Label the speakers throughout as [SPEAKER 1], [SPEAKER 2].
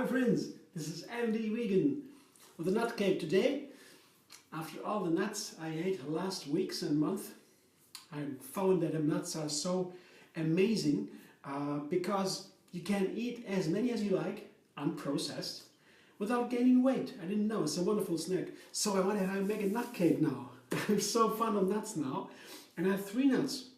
[SPEAKER 1] Hi friends, this is Andy Vegan with a nut cake today. After all the nuts I ate last weeks and month, I found that the nuts are so amazing because you can eat as many as you like, unprocessed, without gaining weight. I didn't know, it's a wonderful snack. So I want to make a nut cake now. I'm so fond of nuts now. And I have 3 nuts.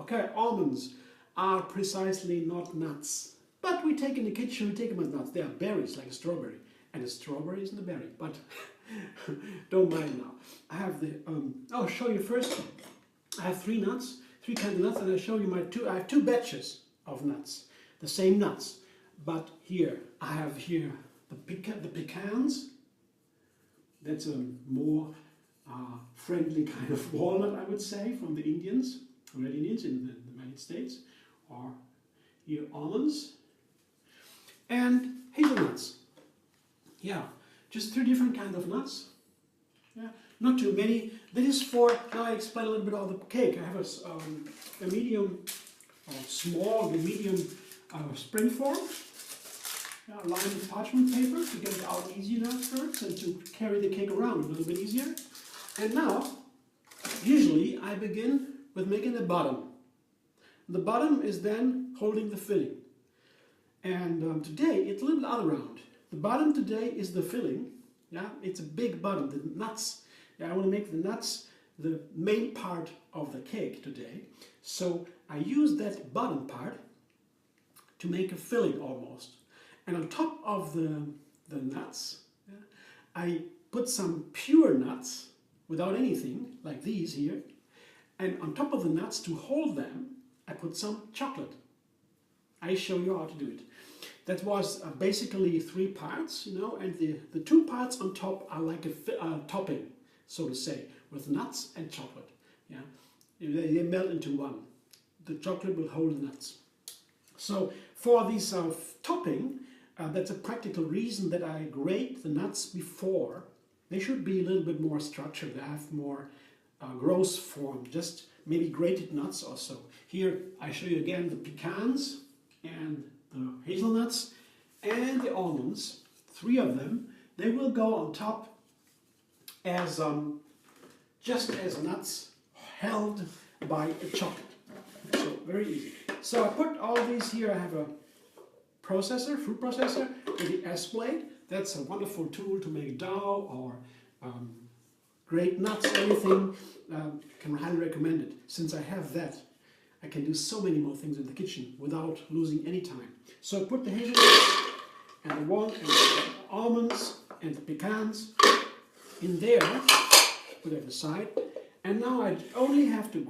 [SPEAKER 1] Okay, almonds are precisely not nuts. But we take in the kitchen, we take them as nuts. They are berries, like a strawberry. And a strawberry isn't a berry, but don't mind now. I have the, I'll show you first. I have 3 nuts, 3 kinds of nuts, and I'll show you I have 2 batches of nuts. The same nuts. But here, I have here the pecans. That's a more friendly kind of walnut, I would say, from the Indians, Red Indians in the United States. Or here, almonds. And hazelnuts. Yeah, just 3 different kinds of nuts. Yeah, not too many. This is for, now I explain a little bit of the cake. I have a medium, small, the medium springform. Yeah, lined with parchment paper to get it out easier afterwards and to carry the cake around a little bit easier. And now, usually I begin with making the bottom. The bottom is then holding the filling. And today it's a little bit other round. The bottom today is the filling. Yeah, it's a big bottom. The nuts. Yeah, I want to make the nuts the main part of the cake today. So I use that bottom part to make a filling almost. And on top of the nuts, yeah, I put some pure nuts without anything, like these here. And on top of the nuts, to hold them, I put some chocolate. I show you how to do it. That was basically 3 parts, you know, and the 2 parts on top are like a topping, so to say, with nuts and chocolate. Yeah, they melt into one. The chocolate will hold the nuts. So for this topping, that's a practical reason that I grate the nuts before. They should be a little bit more structured. They have more gross form, just maybe grated nuts or so. Here I show you again the pecans and the hazelnuts and the almonds, 3 of them. They will go on top as just as nuts held by a chocolate. So very easy. So I put all these here. I have a processor, food processor with the S blade. That's a wonderful tool to make dough or grate nuts, anything. Can highly recommend it. Since I have that, I can do so many more things in the kitchen without losing any time. So I put the hazelnuts and the almonds and the pecans in there, put it aside, and now I only have to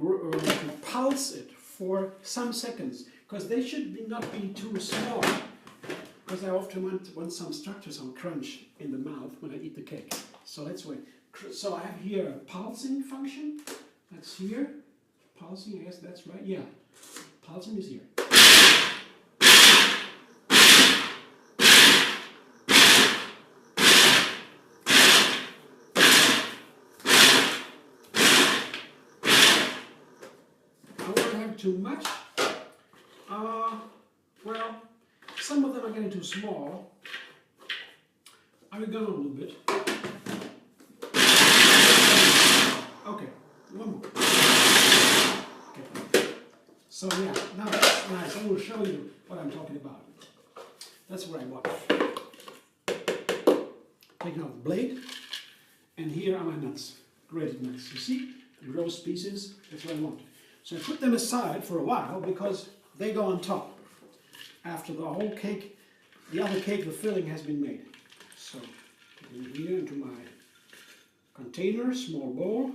[SPEAKER 1] pulse it for some seconds, because they should not be too small, because I often want some structure, some crunch in the mouth when I eat the cake. So let's wait. So I have here a pulsing function. That's here. Pulsing, I guess that's right. Yeah, pulsing is here. I won't have too much. Well, some of them are getting too small. I will go a little bit. Okay, one more. So yeah, now that's nice. I will show you what I'm talking about. That's what I want. Taking off the blade, and here are my nuts, grated nuts. You see, the roast pieces. That's what I want. So I put them aside for a while because they go on top after the whole cake, the other cake, the filling has been made. So put them here into my container, small bowl,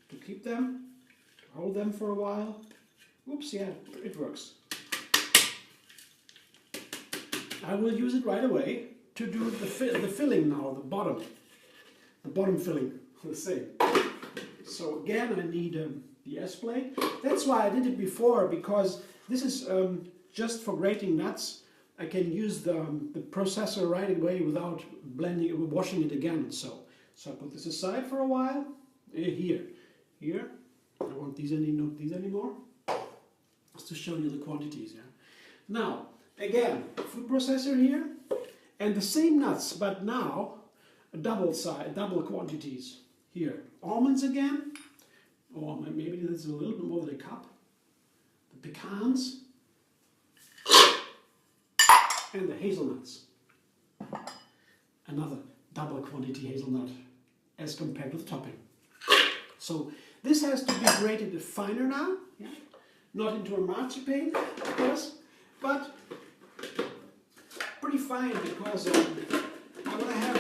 [SPEAKER 1] to keep them, to hold them for a while. Oops, yeah, it works. I will use it right away to do the filling now, the bottom filling, the same. So again, I need the S blade. That's why I did it before, because this is just for grating nuts. I can use the processor right away without washing it again. So I put this aside for a while. Here. I don't want these anymore. Just to show you the quantities. Yeah. Now, again, food processor here, And the same nuts, but now double quantities. Here, almonds again, or maybe that's a little bit more than a cup. The pecans and the hazelnuts. Another double quantity hazelnut as compared to the topping. So this has to be grated finer now, yeah? Not into a marzipan, of course, but pretty fine because I want to have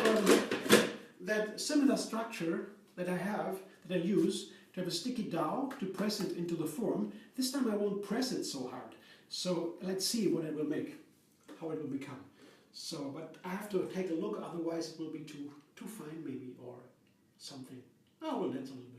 [SPEAKER 1] that similar structure that I use to have a sticky dough to press it into the form. This time I won't press it so hard. So let's see what it will make, how it will become. So, but I have to take a look, otherwise it will be too fine maybe, or something. Oh, well, that's a little bit.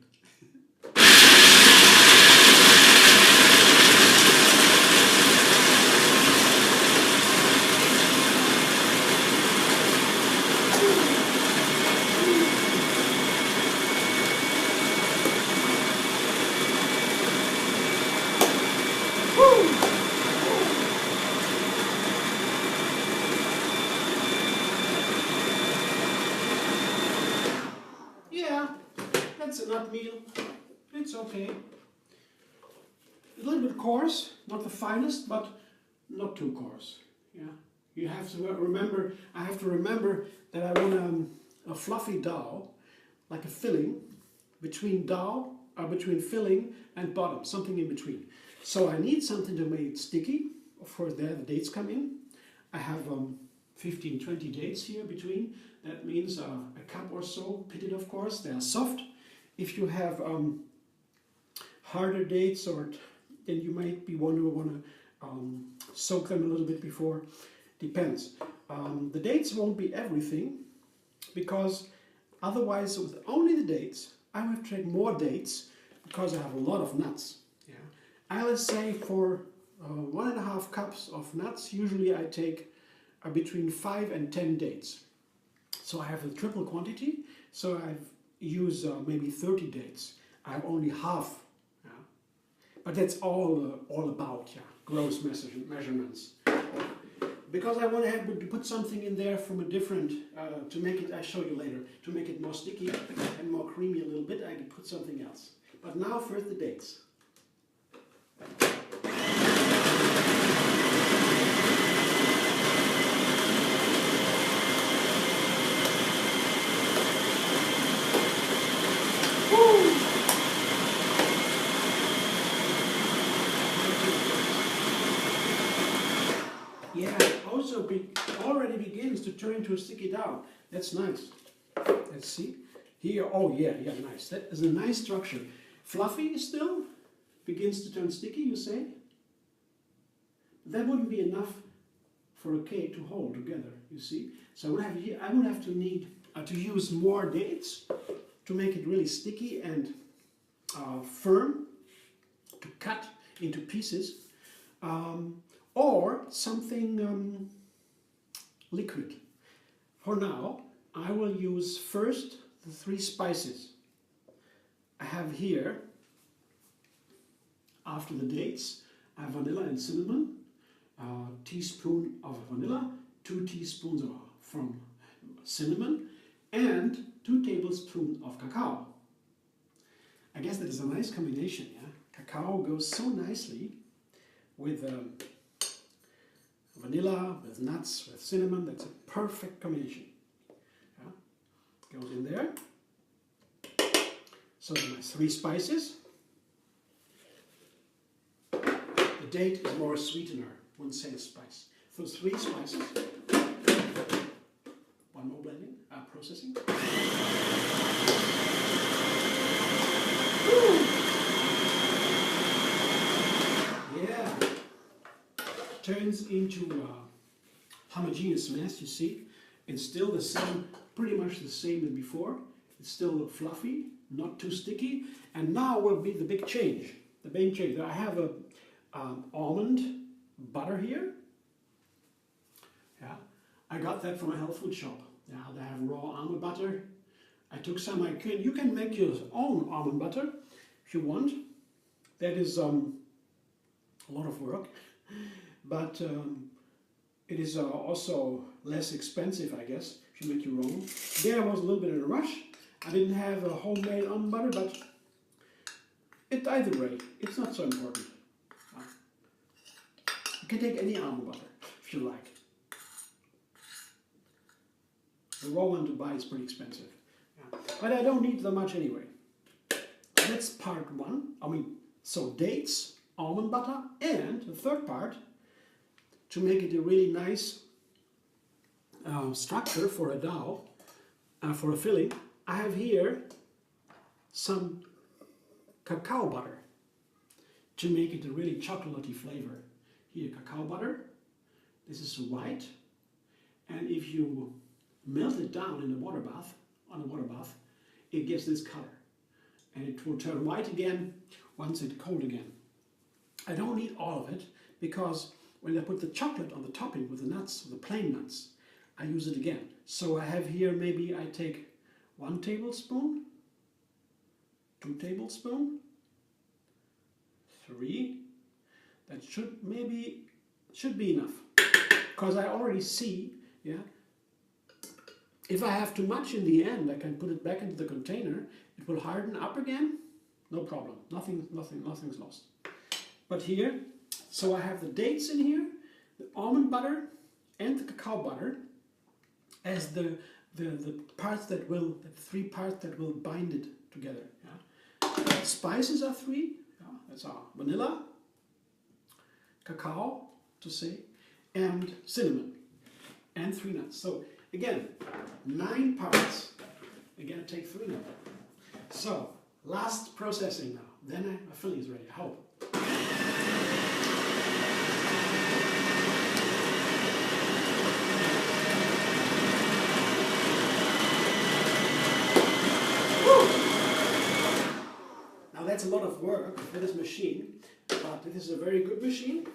[SPEAKER 1] Yeah, that's a nut meal. It's okay. A little bit coarse, not the finest, but not too coarse. Yeah, you have to remember. I have to remember that I want a fluffy dough, like a filling between between filling and bottom, something in between. So I need something to make it sticky. Of course, there the dates come in. I have 15, 20 dates here between. That means a cup or so, pitted of course. They are soft. If you have harder dates, then you might be want to soak them a little bit before. Depends. The dates won't be everything, because otherwise with only the dates, I will have to take more dates because I have a lot of nuts. Yeah. I would say for 1.5 cups of nuts, usually I take between 5 and 10 dates. So I have a triple quantity, so I use maybe 30 dates. I have only half, yeah. But that's all about, yeah, gross measurements. Because I want to put something in there from a different, to make it, I'll show you later, to make it more sticky and more creamy a little bit, I can put something else. But now first the dates. Yeah, also already begins to turn into a sticky dough. That's nice. Let's see. Here, oh yeah, nice. That is a nice structure. Fluffy still, begins to turn sticky, you say? That wouldn't be enough for a cake to hold together, you see? So I would have to need to use more dates to make it really sticky and firm, to cut into pieces. Or something liquid. For now, I will use first the 3 spices. I have here, after the dates, I have vanilla and cinnamon, a teaspoon of vanilla, 2 teaspoons from cinnamon, and 2 tablespoons of cacao. I guess that is a nice combination, yeah? Cacao goes so nicely with vanilla, with nuts, with cinnamon. That's a perfect combination. Yeah? Goes in there. So my 3 spices. The date is more a sweetener, wouldn't say a spice. So 3 spices. One more blending, processing. Yeah. Turns into a homogeneous mass, you see. It's still the same, pretty much the same as before. It's still fluffy, not too sticky. And now will be the big change. The big change. I have a almond butter here. Yeah, I got that from a health food shop. Yeah, they have raw almond butter. I took some. You can make your own almond butter if you want. That is a lot of work, but It is also less expensive, I guess, if you make your own. There I was a little bit in a rush. I didn't have a homemade almond butter, but either way, it's not so important. You can take any almond butter if you like. The raw one to buy is pretty expensive. Yeah. But I don't need that much anyway. That's part one. So dates, almond butter, and the third part, to make it a really nice structure for a dough, for a filling, I have here some cacao butter to make it a really chocolatey flavor. Here, cacao butter. This is white, and if you melt it down in a water bath, it gives this color, and it will turn white again once it's cold again. I don't need all of it because when I put the chocolate on the topping with the nuts, the plain nuts, I use it again. So I have here, maybe I take 1 tablespoon, 2 tablespoons, 3. That should be enough, because I already see, yeah. If I have too much in the end, I can put it back into the container. It will harden up again. No problem. Nothing's lost. But here, so I have the dates in here, the almond butter, and the cacao butter as the parts that will, the 3 parts that will bind it together. Yeah. Spices are 3. Yeah, that's our vanilla, cacao, to say, and cinnamon, and 3 nuts. So again, 9 parts. Again, take 3 now. So last processing now. Then my filling is ready. I hope. That's a lot of work for this machine, but this is a very good machine.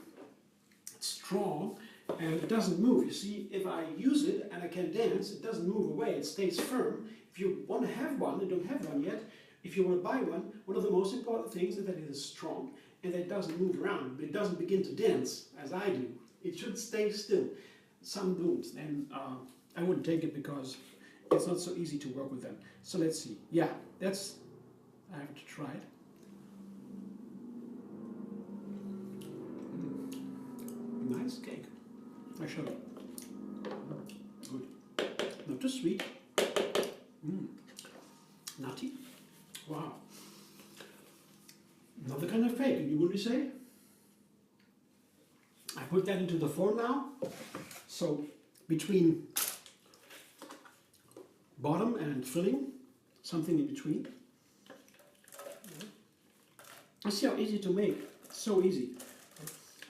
[SPEAKER 1] It's strong and it doesn't move. You see, if I use it and I can dance, it doesn't move away, it stays firm. If you want to have one and don't have one yet, if you want to buy one of the most important things is that it is strong and that it doesn't move around, but it doesn't begin to dance as I do. It should stay still. Some don't, and I wouldn't take it because it's not so easy to work with them. So let's see. Yeah, I have to try it. Nice cake. I show you. Good. Not too sweet. Nutty. Wow. Another kind of cake, you would say? I put that into the form now. So between bottom and filling, something in between. I see how easy to make. It's so easy.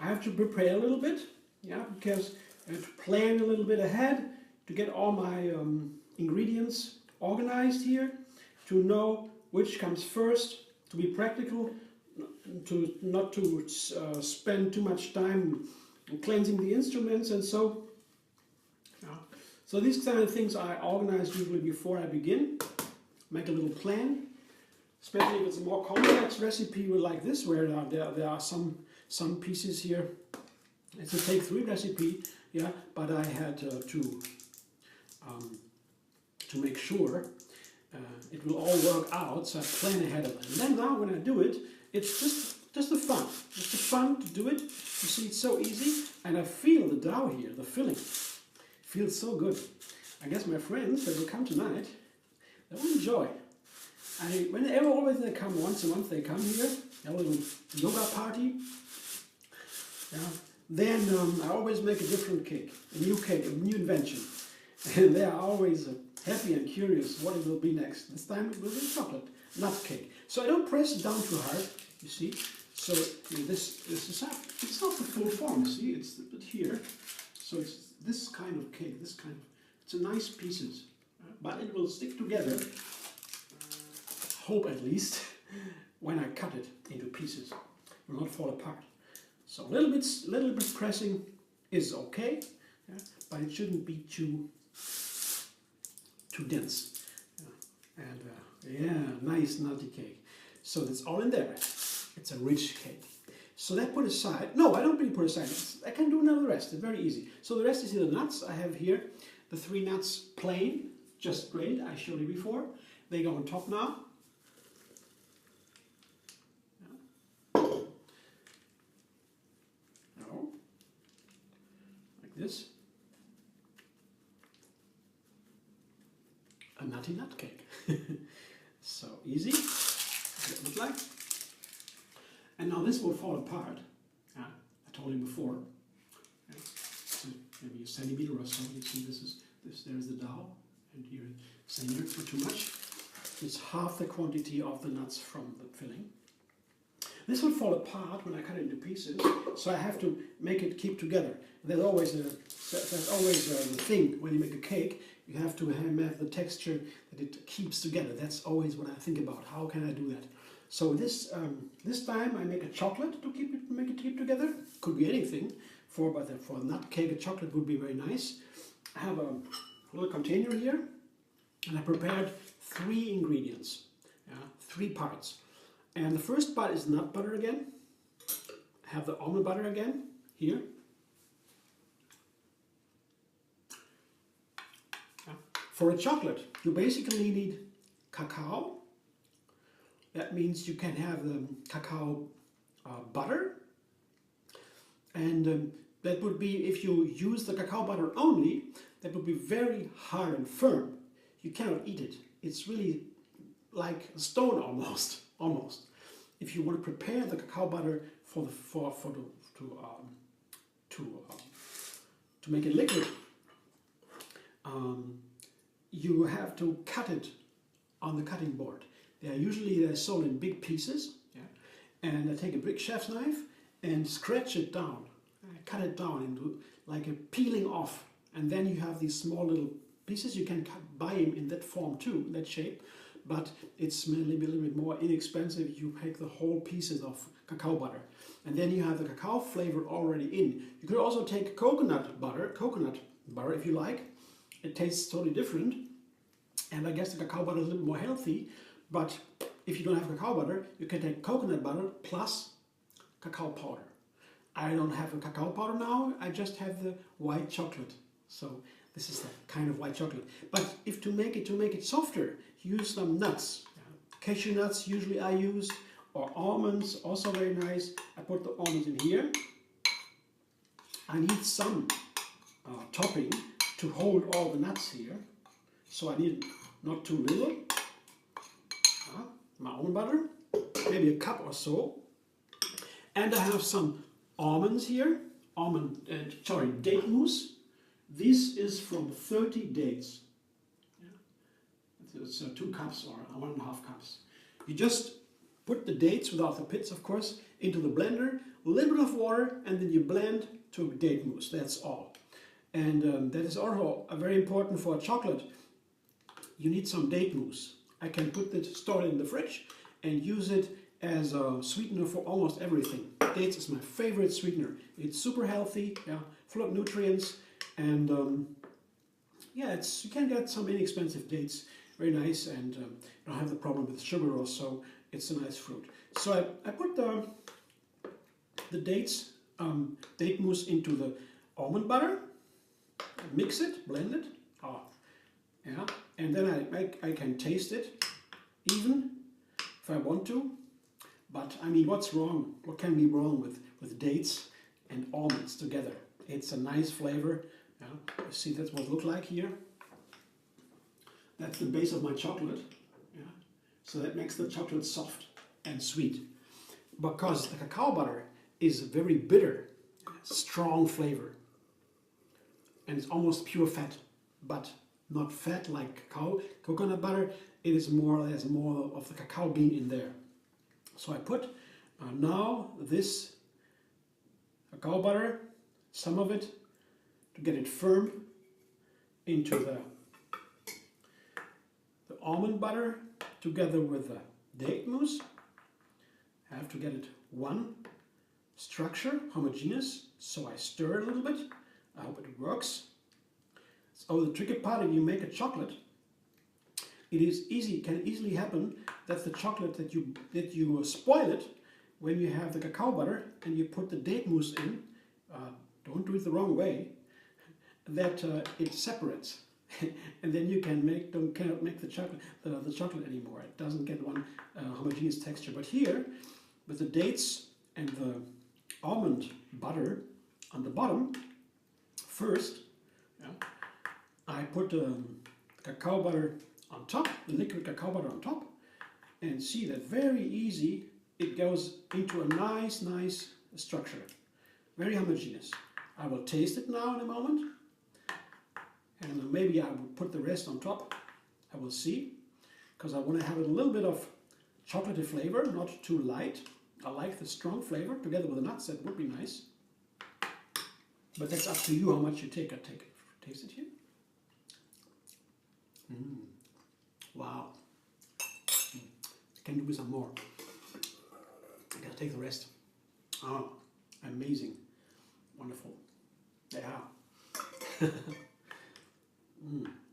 [SPEAKER 1] I have to prepare a little bit, yeah, because I have to plan a little bit ahead to get all my ingredients organized here, to know which comes first, to be practical, not to spend too much time cleansing the instruments and so. Yeah. So these kind of things I organize usually before I begin, make a little plan, especially if it's a more complex recipe like this, where there are some pieces here. It's a take 3 recipe, yeah, but I had to make sure it will all work out, so I plan ahead of it. And then now when I do it, it's just the fun. It's the fun to do it. You see, it's so easy, and I feel the dough here, the filling. Feels so good. I guess my friends that will come tonight, they will enjoy. Always they come once a month, they come here, have a little yoga party. Yeah. Then I always make a different cake, a new invention. And they are always happy and curious what it will be next. This time it will be chocolate, nut cake. So I don't press it down too hard, you see. So this is not, it's not the full form, you see, it's a bit here. So it's this kind of cake, it's a nice pieces. But it will stick together, hope at least, when I cut it into pieces. It will not fall apart. So a little bit pressing is okay, yeah, but it shouldn't be too dense. Yeah. And yeah, nice nutty cake. So that's all in there. It's a rich cake. So that put aside. No, I don't really put aside. I can do another rest. It's very easy. So the rest is the nuts. I have here the 3 nuts plain, just grated. I showed you before. They go on top now. No. Like this. A nutty nut cake. So easy. What it looks like. And now this will fall apart. I told you before. So maybe a centimeter or so. You see, there's the dough, and here centimeter for too much. It's half the quantity of the nuts from the filling. This will fall apart when I cut it into pieces, so I have to make it keep together. There's always the thing when you make a cake. You have to have the texture that it keeps together. That's always what I think about. How can I do that? So this time I make a chocolate to make it keep together. Could be anything. For a nut cake, a chocolate would be very nice. I have a little container here, and I prepared 3 ingredients, 3 parts. And the first part is nut butter again. I have the almond butter again here. For a chocolate, you basically need cacao. That means you can have the cacao butter, and that would be, if you use the cacao butter only, that would be very hard and firm. You cannot eat it. It's really like a stone almost. If you want to prepare the cacao butter to make it liquid, you have to cut it on the cutting board. They're sold in big pieces, and I take a big chef's knife and scratch it down. I cut it down into like a peeling off, and then you have these small little pieces. You can buy them in that form too, in that shape, but it's maybe a little bit more inexpensive. You take the whole pieces of cacao butter, and then you have the cacao flavor already in. You could also take coconut butter if you like. It tastes totally different, and I guess the cacao butter is a little more healthy. But if you don't have cacao butter, you can take coconut butter plus cacao powder. I don't have a cacao powder now, I just have the white chocolate. So this is the kind of white chocolate. But if to make it softer, use some nuts. Cashew nuts usually I use, or almonds, also very nice. I put the almonds in here. I need some topping to hold all the nuts here. So I need not too little. My almond butter, maybe a cup or so. And I have some almonds here, date mousse. This is from 30 dates. It's 2 cups or 1.5 cups. You just put the dates, without the pits of course, into the blender, a little bit of water, and then you blend to date mousse. That's all. And that is also very important for a chocolate. You need some date mousse. I can store it in the fridge and use it as a sweetener for almost everything. Dates is my favorite sweetener. It's super healthy, full of nutrients, and you can get some inexpensive dates, very nice, and don't have the problem with sugar also. It's a nice fruit. So I put the dates, date mousse into the almond butter, mix it, blend it, and then I can taste it even if I want to. But I mean, what's wrong? What can be wrong with dates and almonds together? It's a nice flavor. You see, that's what it looks like here. That's the base of my chocolate. So that makes the chocolate soft and sweet. Because the cacao butter is very bitter, strong flavor. And it's almost pure fat, but not fat like coconut butter. It is there's more of the cacao bean in there. So I put now this cacao butter, some of it, to get it firm, into the almond butter together with the date mousse. I have to get it one structure, homogeneous, so I stir it a little bit. I hope it works. So the tricky part, if you make a chocolate, it can easily happen that the chocolate that you spoil it when you have the cacao butter and you put the date mousse in, don't do it the wrong way, that it separates. And then you cannot make the chocolate anymore. It doesn't get one homogeneous texture. But here, with the dates and the almond butter on the bottom, first, yeah, I put the cacao butter on top, the liquid cacao butter on top, and see that very easy it goes into a nice structure, very homogeneous. I will taste it now in a moment, and maybe I will put the rest on top. I will see, because I want to have a little bit of chocolatey flavor, not too light. I like the strong flavor together with the nuts. That would be nice. But that's up to you how much you take. I taste it here. Wow. Can do with some more. I gotta take the rest. Oh, amazing. Wonderful. Yeah.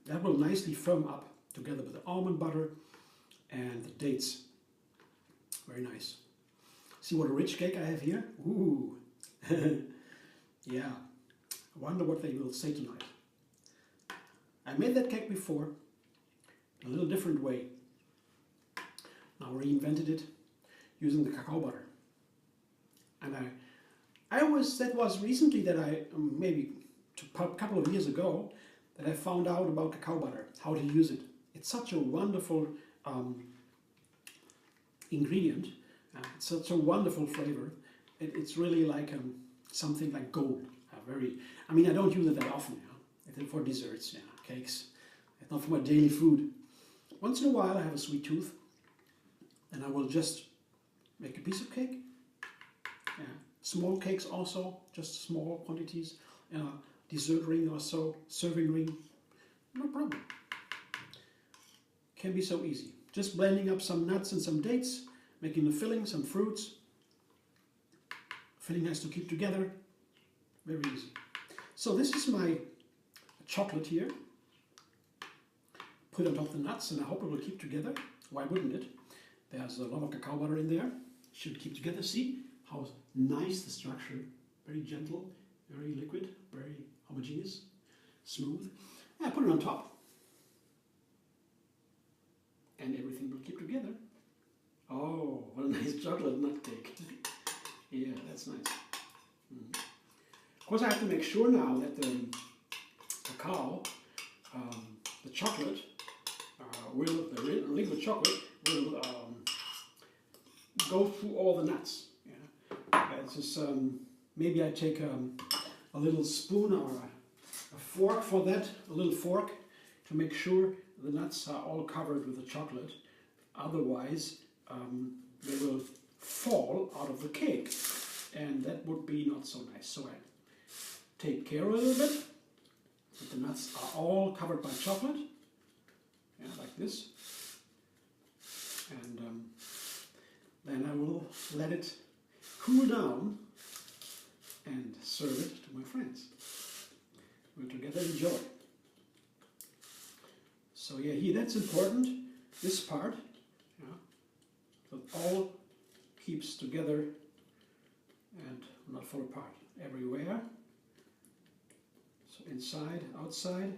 [SPEAKER 1] That will nicely firm up together with the almond butter and the dates. Very nice. See what a rich cake I have here? Ooh. Yeah. I wonder what they will say tonight. I made that cake before, a little different way. Now reinvented it using the cacao butter. And that was recently that maybe a couple of years ago, that I found out about cacao butter, how to use it. It's such a wonderful ingredient. It's such a wonderful flavor. It's really like something like gold. I mean, I don't use it that often. It's for desserts, cakes. It's not for my daily food. Once in a while, I have a sweet tooth, and I will just make a piece of cake. Small cakes also, just small quantities. Dessert ring or so, serving ring, no problem. Can be so easy. Just blending up some nuts and some dates, making the filling, some fruits. Filling has to keep together. Very easy. So this is my chocolate here. Put on top the nuts, and I hope it will keep together. Why wouldn't it? There's a lot of cacao butter in there. Should keep together. See how nice the structure. Very gentle, very liquid, very homogeneous, smooth. I put it on top. And everything will keep together. Oh, what a nice chocolate nut cake. Yeah, that's nice. Of course, I have to make sure now that the cacao, the chocolate, the liquid chocolate will go through all the nuts. It's just, maybe I take a little spoon or a fork for that, a little fork, to make sure the nuts are all covered with the chocolate. Otherwise, they will fall out of the cake, and that would be not so nice. So I take care a little bit that the nuts are all covered by chocolate, like this, and then I will let it cool down and serve it to my friends. We'll together enjoy. So yeah, that's important, this part, so it all keeps together and not fall apart everywhere. So inside, outside.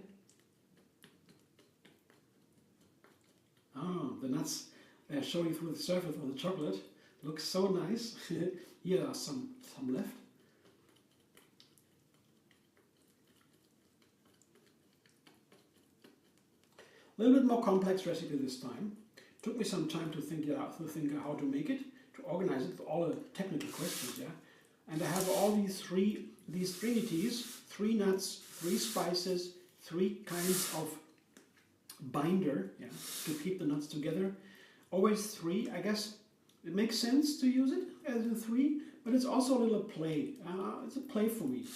[SPEAKER 1] The nuts, they're showing through the surface of the chocolate. Looks so nice. Here are some left. A little bit more complex recipe this time. Took me some time to think how to make it, to organize it, all the technical questions, And I have all these trinities, 3 nuts, 3 spices, 3 kinds of binder, to keep the nuts together. Always 3, I guess. It makes sense to use it as a 3, but it's also a little play. It's a play for me.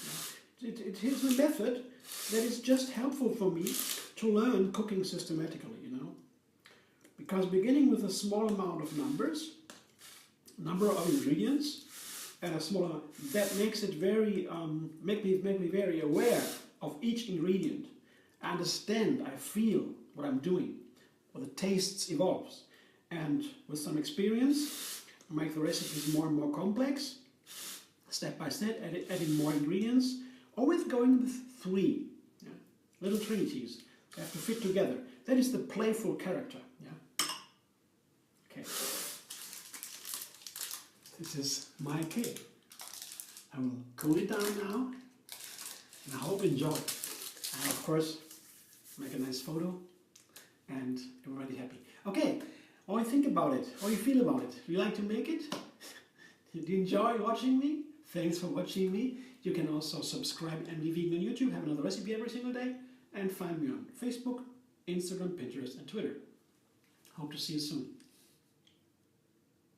[SPEAKER 1] It is a method that is just helpful for me to learn cooking systematically, Because beginning with a small amount of number of ingredients, and a smaller, that makes it very, make me very aware of each ingredient. I understand, I feel what I'm doing, or the tastes evolves. And with some experience, make the recipes more and more complex, step by step, adding more ingredients, or with going with three. Yeah? Little trinities. They have to fit together. That is the playful character. Yeah? Okay. This is my cake. I will cool it down now, and I hope you enjoy it. And of course, make a nice photo, and you're already happy. Okay, what do you think about it? How do you feel about it? Do you like to make it? Do you enjoy watching me? Thanks for watching me. You can also subscribe and be vegan on YouTube, have another recipe every single day, and find me on Facebook, Instagram, Pinterest, and Twitter. Hope to see you soon.